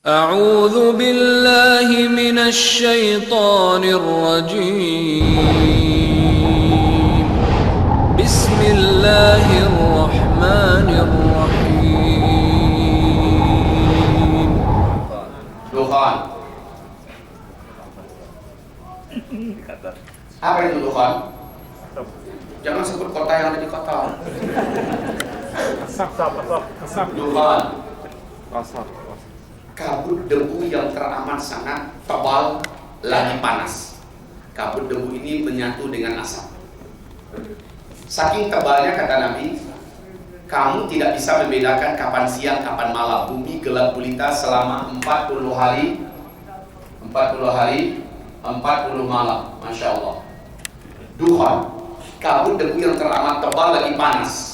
أعوذ بالله من الشيطان الرجيم بسم الله الرحمن الرحيم Dukhan. Apa itu dukhan? Jangan sebut kota yang ada di kota. Dukhan. Kabut debu yang teramat sangat tebal lagi panas. Kabut debu ini menyatu dengan asap. Saking tebalnya kata Nabi, kamu tidak bisa membedakan kapan siang, kapan malam. Bumi gelap gulita selama 40 hari, 40 malam. Masya Allah. Dukhan, kabut debu yang teramat tebal lagi panas.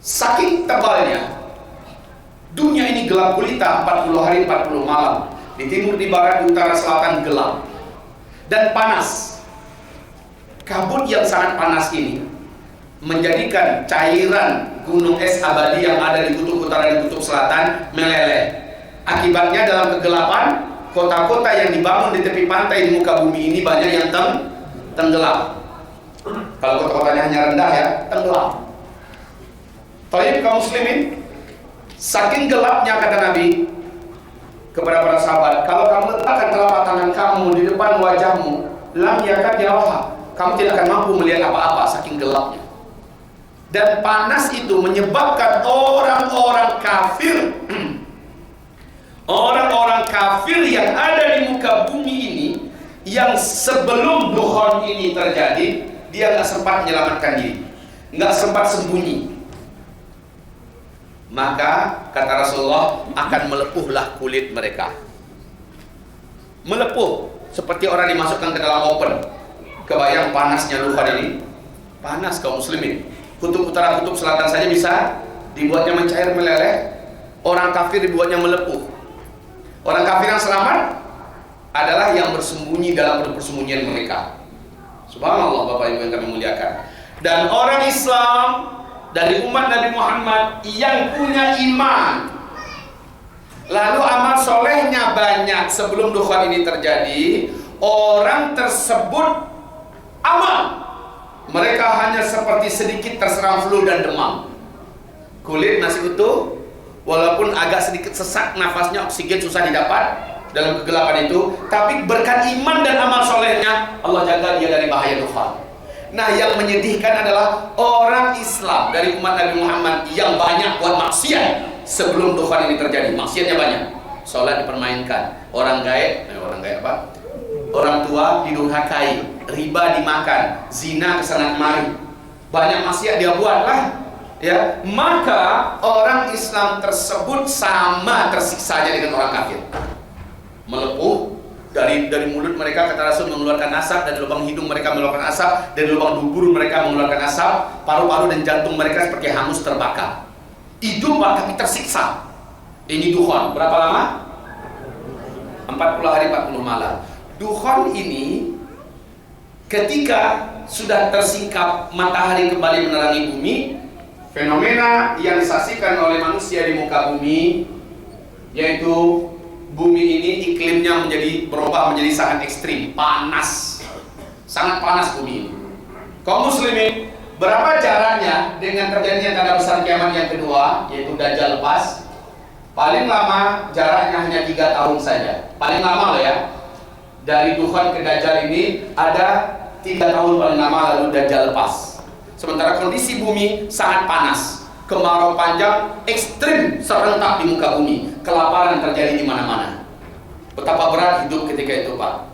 Saking tebalnya, dunia ini gelap gulita 40 hari, 40 malam. Di timur, di barat, di utara, selatan gelap dan panas. Kabut yang sangat panas ini menjadikan cairan gunung es abadi yang ada di kutub utara dan kutub selatan meleleh. Akibatnya dalam kegelapan, kota-kota yang dibangun di tepi pantai di muka bumi ini banyak yang tenggelam. Kalau kota-kotanya hanya rendah ya, tenggelam. Taib kaum muslimin, saking gelapnya kata Nabi kepada para sahabat, kalau kamu letakkan telapak tangan kamu di depan wajahmu, lam yakad yaraha, kamu tidak akan mampu melihat apa-apa saking gelapnya. Dan panas itu menyebabkan orang-orang kafir orang-orang kafir yang ada di muka bumi ini, yang sebelum dukhan ini terjadi, dia nggak sempat menyelamatkan diri, nggak sempat sembunyi. Maka kata Rasulullah, akan melepuhlah kulit mereka. Melepuh seperti orang dimasukkan ke dalam oven. Kebayang panasnya dukhan ini? Panas kaum muslimin. Kutub utara, kutub selatan saja bisa dibuatnya mencair meleleh. Orang kafir dibuatnya melepuh. Orang kafir yang selamat adalah yang bersembunyi dalam persembunyian mereka. Subhanallah, Bapak Ibu yang kami muliakan. Dan orang Islam dari umat Nabi Muhammad yang punya iman, lalu amal solehnya banyak sebelum dukhan ini terjadi, orang tersebut aman. Mereka hanya seperti sedikit terserang flu dan demam. Kulit masih utuh, walaupun agak sedikit sesak nafasnya, oksigen susah didapat dalam kegelapan itu, tapi berkat iman dan amal solehnya Allah jaga dia dari bahaya dukhan. Nah, yang menyedihkan adalah orang Islam dari umat Nabi Muhammad yang banyak buat maksiat sebelum dukhan ini terjadi. Maksiatnya banyak. Sholat dipermainkan, orang gaib apa? Orang tua didurhakai, riba dimakan, zina kesana kemari. Banyak maksiat dia buat lah. Ya, maka orang Islam tersebut sama tersiksanya dengan orang kafir. Melepuh dari mulut mereka, kata Rasul, mengeluarkan asap, dari lubang hidung mereka mengeluarkan asap, dari lubang dubur mereka mengeluarkan asap, paru-paru dan jantung mereka seperti hangus terbakar. Hidup tapi tersiksa. Ini dukhan. Berapa lama? 40 hari 40 malam. Dukhan ini ketika sudah tersingkap matahari kembali menerangi bumi, fenomena yang disaksikan oleh manusia di muka bumi, yaitu bumi ini iklimnya berubah menjadi sangat ekstrim, panas, sangat panas bumi ini. Kaum muslimin, berapa jaraknya dengan terjadinya tanda besar kiamat yang kedua, yaitu Dajjal lepas? Paling lama jaraknya hanya 3 tahun saja. Paling lama loh ya. Dari dukhan ke Dajjal ini ada 3 tahun paling lama, lalu Dajjal lepas. Sementara kondisi bumi sangat panas, kemarau panjang, ekstrim serentak di muka bumi, kelaparan terjadi di mana-mana. Betapa berat hidup ketika itu, Pak.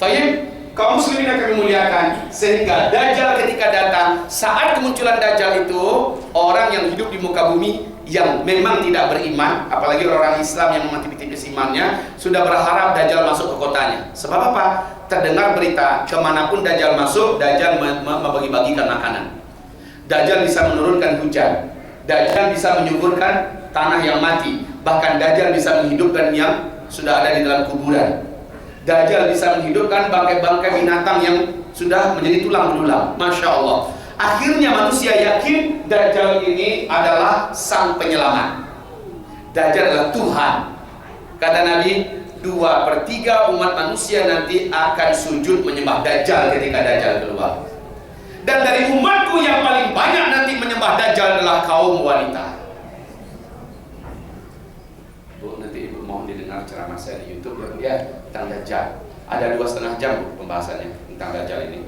Tayyib, kaum muslimin yang kami muliakan, sehingga Dajjal ketika datang, saat kemunculan Dajjal itu, orang yang hidup di muka bumi yang memang tidak beriman, apalagi orang Islam yang memang tipis-tipis imannya, sudah berharap Dajjal masuk ke kotanya. Sebab apa? Terdengar berita, kemanapun Dajjal masuk, Dajjal membagi-bagikan makanan. Dajjal bisa menurunkan hujan, Dajjal bisa menyuburkan tanah yang mati, bahkan Dajjal bisa menghidupkan yang sudah ada di dalam kuburan. Dajjal bisa menghidupkan bangkai-bangkai binatang yang sudah menjadi tulang belulang. Masya Allah. Akhirnya manusia yakin Dajjal ini adalah sang penyelamat. Dajjal adalah Tuhan. Kata Nabi, 2/3 umat manusia nanti akan sujud menyembah Dajjal ketika Dajjal keluar. Dan dari umatku yang paling banyak nanti menyembah Dajjal adalah kaum wanita. Bu, nanti ibu mau didengar ceramah saya di YouTube ya tentang Dajjal. Ada 2,5 jam Bu, pembahasannya tentang Dajjal ini.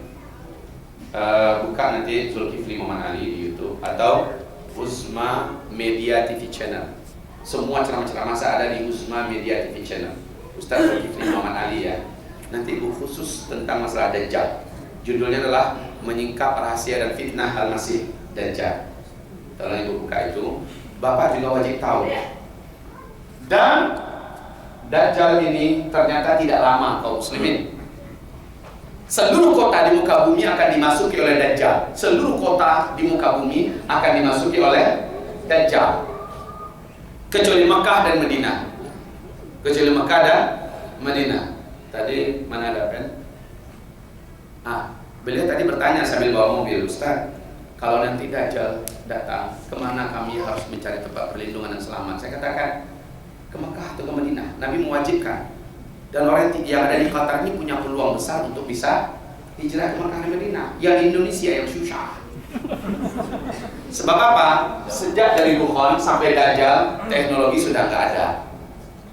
Buka nanti Zulkifli Muhammad Ali di YouTube atau Uzma Media TV Channel. Semua ceramah-ceramah saya ada di Uzma Media TV Channel. Ustaz Zulkifli Muhammad Ali ya. Nanti ibu khusus tentang masalah Dajjal. Judulnya adalah Menyingkap Rahasia dan Fitnah Al-Masih Dajjal. Tolong ibu buka itu. Bapak juga wajib tahu. Dan Dajjal ini ternyata tidak lama kaum muslimin. Seluruh kota di muka bumi akan dimasuki oleh Dajjal. Seluruh kota di muka bumi akan dimasuki oleh Dajjal. Kecuali Mekah dan Madinah. Kecuali Mekah dan Madinah. Tadi mana ada pen? Beliau tadi bertanya sambil bawa mobil, Ustaz, kalau nanti Dajjal datang, kemana kami harus mencari tempat perlindungan dan selamat? Saya katakan, ke Mekah atau ke Madinah. Nabi mewajibkan. Dan orang yang ada di Qatar ini punya peluang besar untuk bisa hijrah ke Mekah dan Madinah. Yang di Indonesia yang susah. Sebab apa? Sejak dari Wuhan sampai Dajjal, teknologi sudah nggak ada.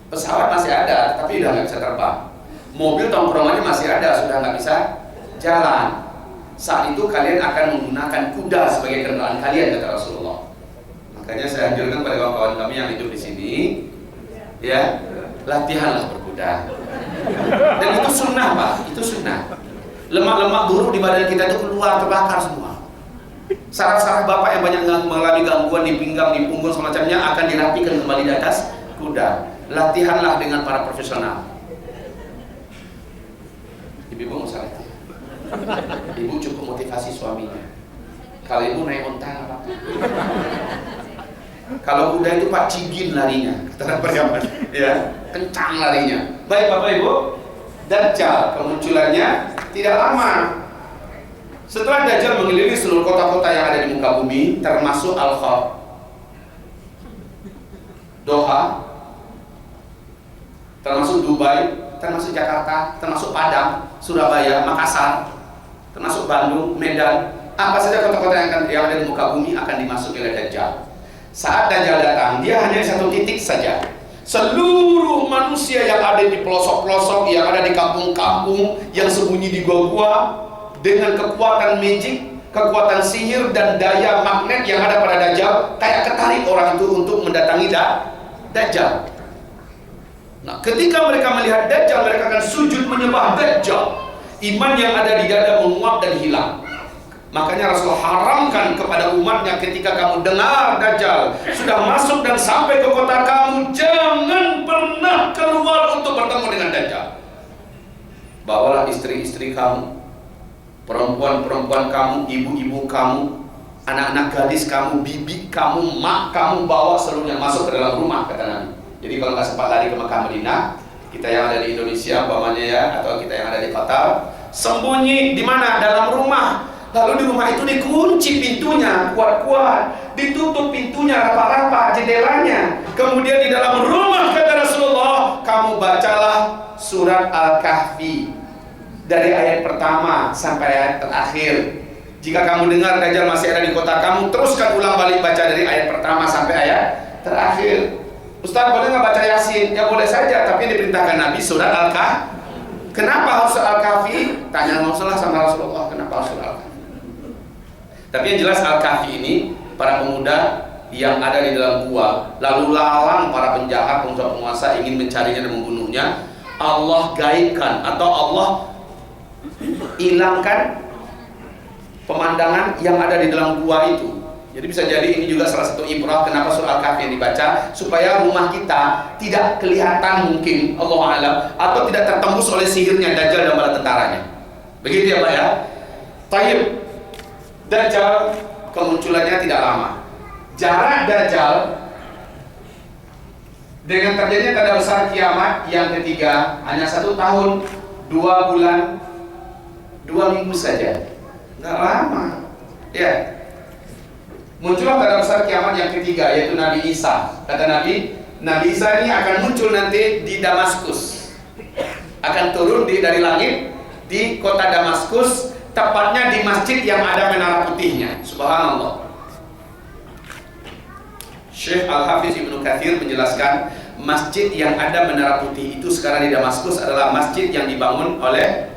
Pesawat masih ada, tapi udah nggak bisa terbang. Mobil tongkrongannya masih ada, sudah nggak bisa jalan. Saat itu kalian akan menggunakan kuda sebagai kendaraan kalian, kata Rasulullah. Makanya saya anjurkan pada kawan-kawan kami yang hidup di sini, ya, latihanlah berkuda. Dan itu sunnah Pak, itu sunnah. Lemak-lemak buruk di badan kita itu keluar, terbakar semua. Saraf-saraf Bapak yang banyak mengalami gangguan di pinggang, di punggung semacamnya akan dirapikan kembali di atas kuda. Latihanlah dengan para profesional. Ibu mau salah. Ibu cukup motivasi suaminya. Kalau ibu naik onta apa? Kalau kuda itu Pak Cigin larinya, kata perjaman, ya, kencang larinya. Baik Bapak Ibu, Dajjal kemunculannya tidak lama. Setelah Dajjal mengelilingi seluruh kota-kota yang ada di muka bumi, termasuk Al-Khor, Doha, termasuk Dubai, termasuk Jakarta, termasuk Padang, Surabaya, Makassar, termasuk Bandung, Medan, apa saja kota-kota yang ada di muka bumi akan dimasuki oleh Dajjal. Saat Dajjal datang, dia hanya satu titik saja. Seluruh manusia yang ada di pelosok-pelosok, yang ada di kampung-kampung, yang sembunyi di gua-gua, dengan kekuatan magic, kekuatan sihir dan daya magnet yang ada pada Dajjal, kayak ketarik orang itu untuk mendatangi Dajjal. Nah, ketika mereka melihat Dajjal, mereka akan sujud menyembah Dajjal. Iman yang ada di dada menguap dan hilang. Makanya Rasulullah haramkan kepada umatnya, ketika kamu dengar Dajjal sudah masuk dan sampai ke kota kamu, jangan pernah keluar untuk bertemu dengan Dajjal. Bawalah istri-istri kamu, perempuan-perempuan kamu, ibu-ibu kamu, anak-anak gadis kamu, bibi kamu, mak kamu, bawa seluruhnya masuk ke dalam rumah, kata Nabi. Jadi kalau nggak sempat lari ke Mekah Madinah, kita yang ada di Indonesia umpamanya ya, atau kita yang ada di Qatar, sembunyi di mana? Dalam rumah. Lalu di rumah itu dikunci pintunya kuat-kuat, ditutup pintunya rapat-rapat, jendelanya. Kemudian di dalam rumah, kata Rasulullah, kamu bacalah surat Al-Kahfi dari ayat pertama sampai ayat terakhir. Jika kamu dengar Dajjal masih ada di kota kamu, teruskan ulang balik baca dari ayat pertama sampai ayat terakhir. Ustaz, boleh nggak baca Yasin? Ya boleh saja, tapi diperintahkan Nabi surat Al-Kahfi. Kenapa harus Al-Kahfi? Tanya Rasulullah sama Rasulullah, kenapa harus Al-Kahfi? Tapi yang jelas Al-Kahfi ini, para pemuda yang ada di dalam gua, lalu lalang para penjahat, penguasa ingin mencarinya dan membunuhnya, Allah gaibkan atau Allah hilangkan pemandangan yang ada di dalam gua itu. Jadi bisa jadi ini juga salah satu ibrah kenapa surah Al-Kahfi yang dibaca, supaya rumah kita tidak kelihatan mungkin, Allah alam, atau tidak tertembus oleh sihirnya Dajjal dan bala tentaranya. Begitu ya Pak ya. Taib. Dajjal kemunculannya tidak lama. Jarak Dajjal dengan terjadinya tanda besar kiamat yang ketiga hanya 1 tahun, 2 bulan, 2 minggu saja. Nggak lama. Ya. Muncullah tanda besar kiamat yang ketiga, yaitu Nabi Isa. Kata Nabi Isa ini akan muncul nanti di Damaskus. Akan turun dari langit di kota Damaskus, tepatnya di masjid yang ada menara putihnya. Subhanallah. Syekh Al-Hafiz Ibnu Katsir menjelaskan, masjid yang ada menara putih itu sekarang di Damaskus adalah masjid yang dibangun oleh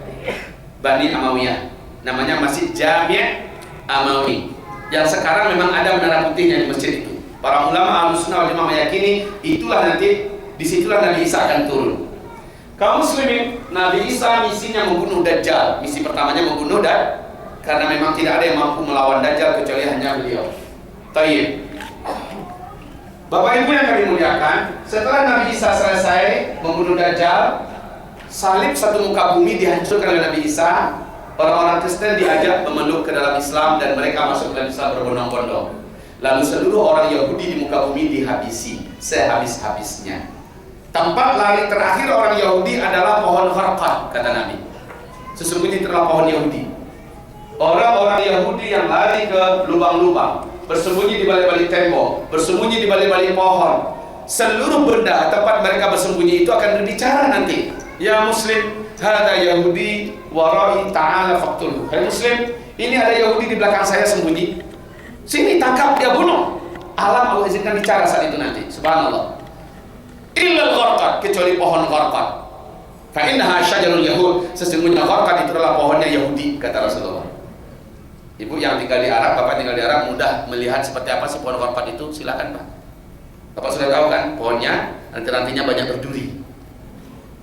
Bani Amawiyah. Namanya Masjid Jami' Amawi. Yang sekarang memang ada menara putihnya di masjid itu. Para ulama Ahlussunnah wal Jamaah meyakini itulah nanti, disitulah Nabi Isa akan turun. Kaum muslimin, Nabi Isa misinya membunuh Dajjal. Misi pertamanya membunuh karena memang tidak ada yang mampu melawan Dajjal kecuali hanya beliau. Tayyib. Bapak Ibu yang kami muliakan, setelah Nabi Isa selesai membunuh Dajjal, salib satu muka bumi dihancurkan oleh Nabi Isa. Orang-orang Kristen diajak memeluk ke dalam Islam dan mereka masuk ke dalam Islam berbondong-bondong. Lalu seluruh orang Yahudi di muka bumi dihabisi sehabis-habisnya. Tempat lari terakhir orang Yahudi adalah pohon Gharqad, kata Nabi. Sesungguhnya itulah pohon Yahudi. Orang-orang Yahudi yang lari ke lubang-lubang, bersembunyi di balik-balik tembok, bersembunyi di balik-balik pohon. Seluruh benda tempat mereka bersembunyi itu akan berbicara nanti. Ya Muslim, hada Yahudi warai ta'ala faqtulhu. Hai Muslim, ini ada Yahudi di belakang saya sembunyi. Sini tangkap dia, bunuh. Alam Allah izinkan bicara saat itu nanti. Subhanallah. Illa al-gharqad, kecuali pohon gharqad. Fa innaha syajarul yahud, sesungguhnya gharqad itu adalah pohonnya Yahudi, kata Rasulullah. Ibu yang tinggal di Arab, Bapak tinggal di Arab, mudah melihat seperti apa sih pohon gharqad itu? Silakan Pak. Bapak sudah tahu kan pohonnya, nanti-nantinya banyak berduri.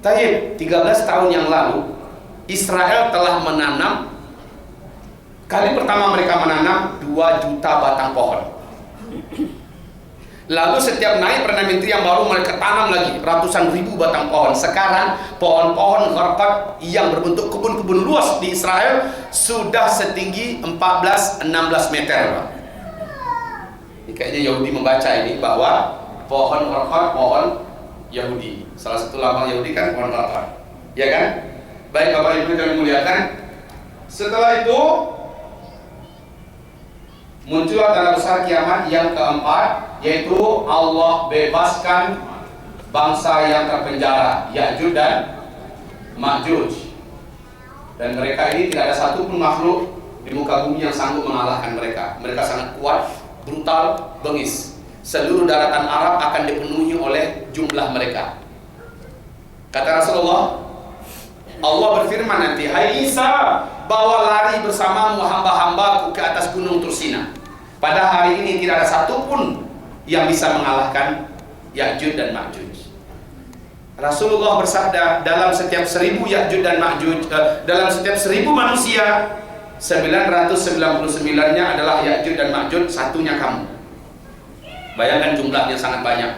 Tayyib, 13 tahun yang lalu Israel telah menanam, kali pertama mereka menanam 2 juta batang pohon. Lalu setiap naik Perdana Menteri yang baru mereka tanam lagi ratusan ribu batang pohon. Sekarang pohon-pohon gharqad yang berbentuk kebun-kebun luas di Israel sudah setinggi 14-16 meter. Ini kayaknya Yahudi membaca ini bahwa pohon gharqad pohon Yahudi. Salah satu lambang Yahudi kan pohon gharqad. Ya kan? Baik Bapak Ibu yang muliakan. Setelah itu muncullah tanda besar kiamat yang keempat, yaitu Allah bebaskan bangsa yang terpenjara, Ya'juj dan Ma'juj. Dan mereka ini tidak ada satupun makhluk di muka bumi yang sanggup mengalahkan mereka. Mereka sangat kuat, brutal, bengis. Seluruh daratan Arab akan dipenuhi oleh jumlah mereka. Kata Rasulullah, Allah berfirman nanti, hai Isa, bawa lari bersamamu hamba-hambaku ke atas gunung Tursina. Pada hari ini tidak ada satupun yang bisa mengalahkan Ya'juj dan Ma'juj. Rasulullah bersabda, dalam setiap 1000 Ya'juj dan Ma'juj, dalam setiap 1000 manusia, 999-nya adalah Ya'juj dan Ma'juj, satunya kamu. Bayangkan jumlahnya sangat banyak,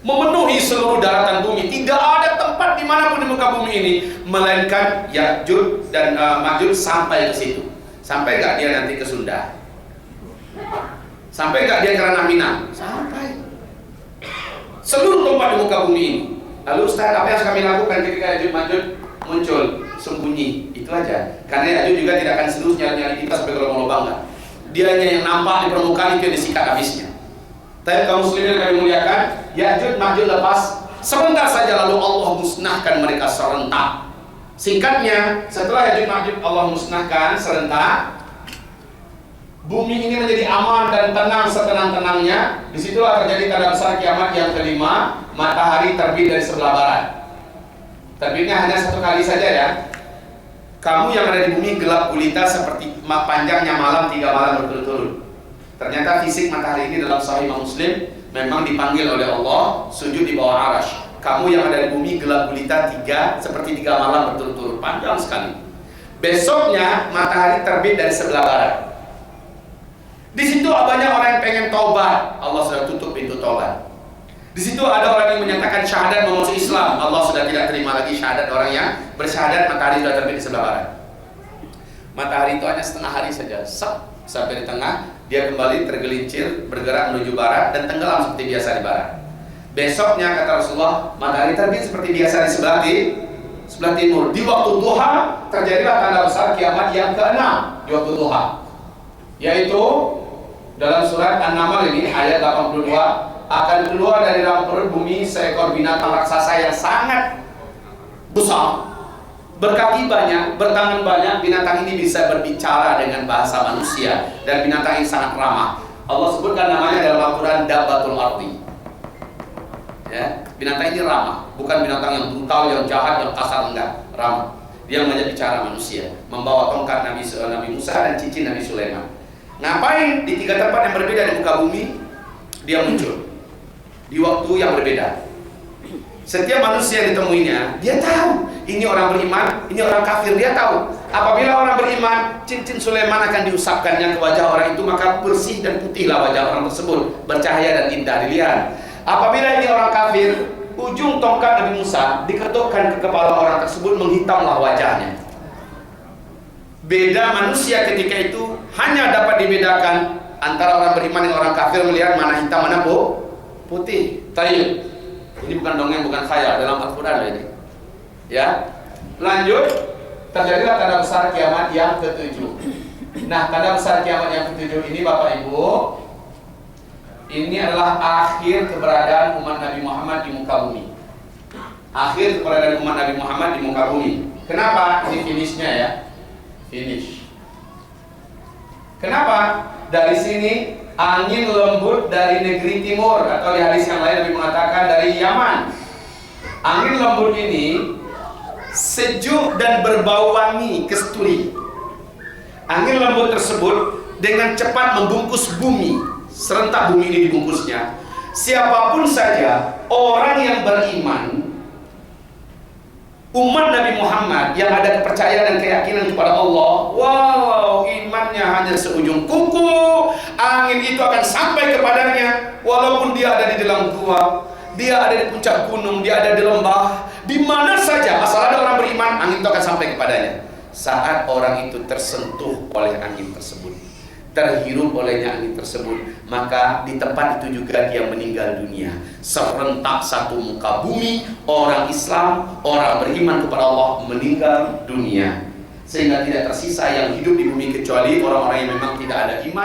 memenuhi seluruh daratan bumi. Tidak ada tempat dimanapun di muka bumi ini melainkan Ya'juj dan Ma'juj sampai ke situ. Sampai gak dia nanti ke Sunda? Sampai gak dia ke Ranah Minang? Sampai. Seluruh tempat di muka bumi ini. Lalu Ustaz, apa yang harus kami lakukan ketika Ya'juj Ma'juj muncul? Sembunyi, itu aja. Karena Ya'juj juga tidak akan serius nyari-nyari kita sebagai lubang-lubang. Dia hanya yang nampak di permukaan itu yang disikat habisnya. Tapi kaum muslimin yang kami muliakan, Ya'juj Ma'juj lepas sebentar saja lalu Allah musnahkan mereka serentak. Singkatnya, setelah Ya'juj Ma'juj Allah musnahkan serentak, bumi ini menjadi aman dan tenang setenang-tenangnya. Disitulah terjadi tanda besar kiamat yang kelima, matahari terbit dari sebelah barat. Terbitnya hanya 1 kali saja ya. Kamu yang ada di bumi gelap gulita seperti panjangnya malam 3 malam berturut-turut. Ternyata fisik matahari ini dalam Sahih Muslim memang dipanggil oleh Allah sujud di bawah arasy. Kamu yang ada di bumi gelap gulita seperti 3 malam berturut-turut, panjang sekali. Besoknya matahari terbit dari sebelah barat. Di situ banyak orang yang pengen taubat, Allah sudah tutup pintu taubat. Di situ ada orang yang menyatakan syahadat mau masuk Islam, Allah sudah tidak terima lagi syahadat orang yang bersyahadat matahari sudah terbit di sebelah barat. Matahari itu hanya setengah hari saja, sampai di tengah. Dia kembali tergelincir bergerak menuju barat dan tenggelam seperti biasa di barat. Besoknya kata Rasulullah, matahari terbit seperti biasa di sebelah timur. Di waktu duha terjadilah tanda besar kiamat yang ke-6 di waktu duha. yaitu dalam surat An-Naml ini ayat 82, akan keluar dari dalam perut bumi seekor binatang raksasa yang sangat besar, berkaki banyak, bertangan banyak. Binatang ini bisa berbicara dengan bahasa manusia, dan binatang ini sangat ramah. Allah sebutkan namanya dalam Al-Quran Dabbatul Ardi. Ya, binatang ini ramah, bukan binatang yang brutal, yang jahat, yang kasar, enggak, ramah. Dia mengajak bicara manusia, membawa tongkat Nabi Musa dan cincin Nabi Sulaiman. Ngapain di 3 tempat yang berbeda di muka bumi dia muncul di waktu yang berbeda. Setiap manusia yang ditemuinya, dia tahu ini orang beriman, ini orang kafir. Dia tahu apabila orang beriman, cincin Sulaiman akan diusapkannya ke wajah orang itu, maka bersih dan putihlah wajah orang tersebut, bercahaya dan indah dilihat. Apabila ini orang kafir, ujung tongkat Nabi Musa diketukkan ke kepala orang tersebut, menghitamlah wajahnya. Beda manusia ketika itu hanya dapat dibedakan antara orang beriman dan orang kafir, melihat mana hitam mana putih. Tayyib. Ini bukan dongeng, bukan khayal, dalam Al-Quran ini. Ya, lanjut. Terjadilah tanda besar kiamat yang ke-7. Nah, tanda besar kiamat yang ke-7 ini, Bapak Ibu, ini adalah akhir keberadaan umat Nabi Muhammad di muka bumi. Akhir keberadaan umat Nabi Muhammad di muka bumi. Kenapa? Ini finishnya ya. Finish. Kenapa? Dari sini angin lembut dari negeri timur, atau di hadis yang lain Nabi mengatakan dari Yaman. Angin lembut ini sejuk dan berbau wangi kasturi. Angin lembut tersebut dengan cepat membungkus bumi, serentak bumi ini dibungkusnya. Siapapun saja orang yang beriman, umat Nabi Muhammad yang ada kepercayaan dan keyakinan kepada Allah, wow, imannya hanya seujung kuku, angin itu akan sampai kepadanya, walaupun dia ada di dalam gua, dia ada di puncak gunung, dia ada di lembah, di mana saja, asal ada orang beriman, angin itu akan sampai kepadanya. Saat orang itu tersentuh oleh angin tersebut, terhirup olehnya angin tersebut, maka di tempat itu juga dia meninggal dunia. Serentak satu muka bumi, orang Islam, orang beriman kepada Allah meninggal dunia, sehingga tidak tersisa yang hidup di bumi kecuali orang-orang yang memang tidak ada iman